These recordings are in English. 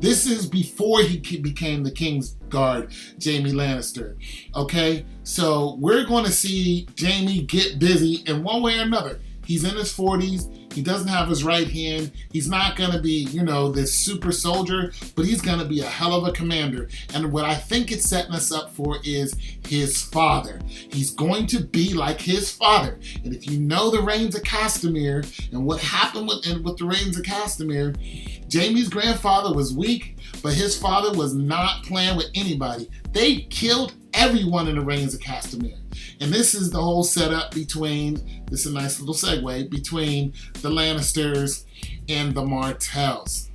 This is before he became the King's Guard, Jaime Lannister. Okay, so we're going to see Jaime get busy in one way or another. He's in his 40s. He doesn't have his right hand. He's not going to be, this super soldier, but he's going to be a hell of a commander. And what I think it's setting us up for is his father. He's going to be like his father. And if you know the Reigns of Castamere and what happened with the Reigns of Castamere, Jaime's grandfather was weak, but his father was not playing with anybody. They killed everyone in the Reigns of Castamere. And this is the whole setup between, this is a nice little segue, between the Lannisters and the Martells.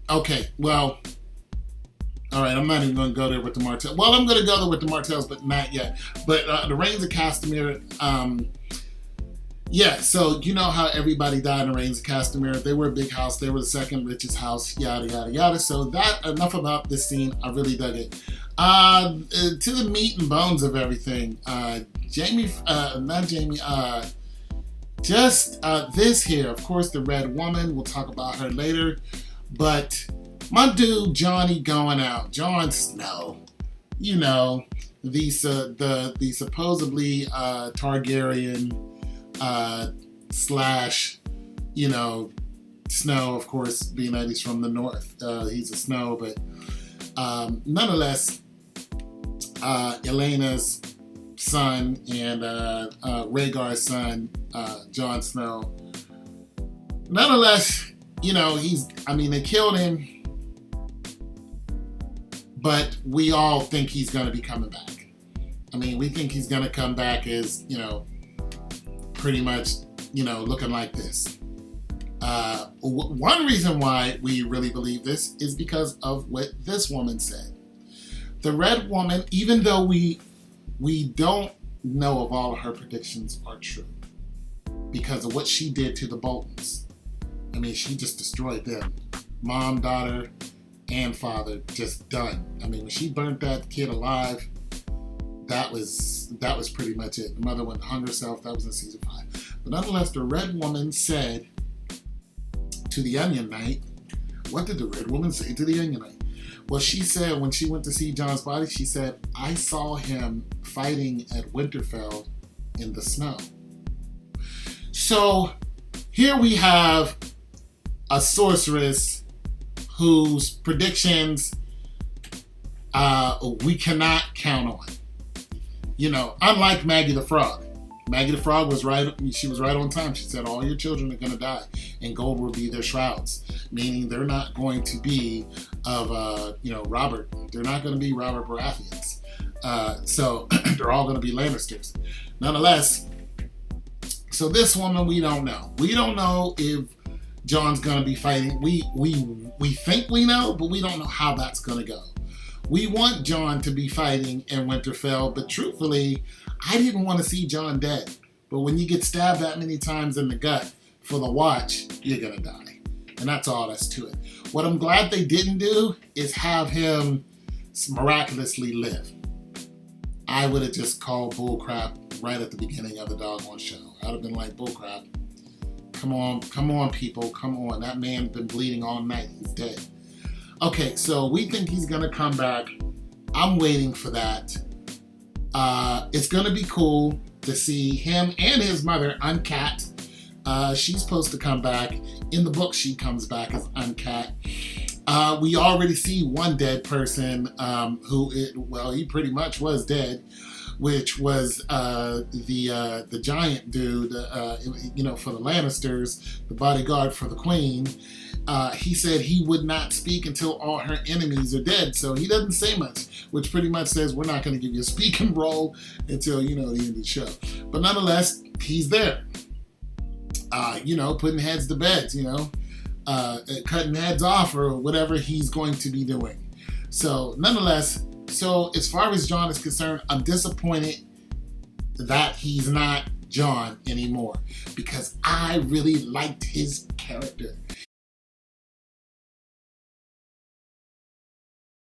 Okay, well, all right, I'm not even going to go there with the Martells. Well, I'm going to go there with the Martells, but not yet. But the Reigns of Castamere, yeah, so you know how everybody died in the Reigns of Castamere. They were a big house. They were the second richest house, yada, yada, yada. So that, enough about this scene. I really dug it. To the meat and bones of everything. This here. Of course, the Red Woman. We'll talk about her later. But my dude, Johnny going out. Jon Snow. The supposedly Targaryen slash, Snow, of course, being that he's from the north. He's a Snow, but nonetheless, Elena's son and Rhaegar's son, Jon Snow. Nonetheless, they killed him, but we all think he's going to be coming back. We think he's going to come back as, pretty much, looking like this. One reason why we really believe this is because of what this woman said. The Red Woman, even though we don't know if all of her predictions are true because of what she did to the Boltons. She just destroyed them. Mom, daughter, and father, just done. When she burnt that kid alive, that was pretty much it. The mother went and hung herself. That was in season 5. But nonetheless, the Red Woman said to the Onion Knight, what did the Red Woman say to the Onion Knight? Well, she said when she went to see Jon's body, she said, I saw him fighting at Winterfell in the snow. So here we have a sorceress whose predictions we cannot count on. Unlike Maggie the Frog. Maggie the Frog was right. She was right on time. She said all your children are going to die and gold will be their shrouds, meaning they're not going to be of Robert. They're not going to be Robert Baratheons. So they're all going to be Lannisters. Nonetheless, so this woman, we don't know. We don't know if Jon's going to be fighting. We think we know, but we don't know how that's going to go. We want Jon to be fighting in Winterfell, but truthfully, I didn't want to see Jon dead. But when you get stabbed that many times in the gut for the watch, you're going to die. And that's all that's to it. What I'm glad they didn't do is have him miraculously live. I would have just called bullcrap right at the beginning of the doggone show. I'd have been like, bullcrap. Come on, people, come on. That man's been bleeding all night. He's dead. Okay, so we think he's going to come back. I'm waiting for that. It's going to be cool to see him and his mother, Uncat. She's supposed to come back. In the book, she comes back as Uncat. We already see one dead person he pretty much was dead, which was the giant dude, for the Lannisters, the bodyguard for the queen. He said he would not speak until all her enemies are dead. So he doesn't say much, which pretty much says we're not going to give you a speaking role until, the end of the show. But nonetheless, he's there, putting heads to beds, cutting heads off or whatever he's going to be doing. So nonetheless, as far as Jon is concerned, I'm disappointed that he's not Jon anymore because I really liked his character.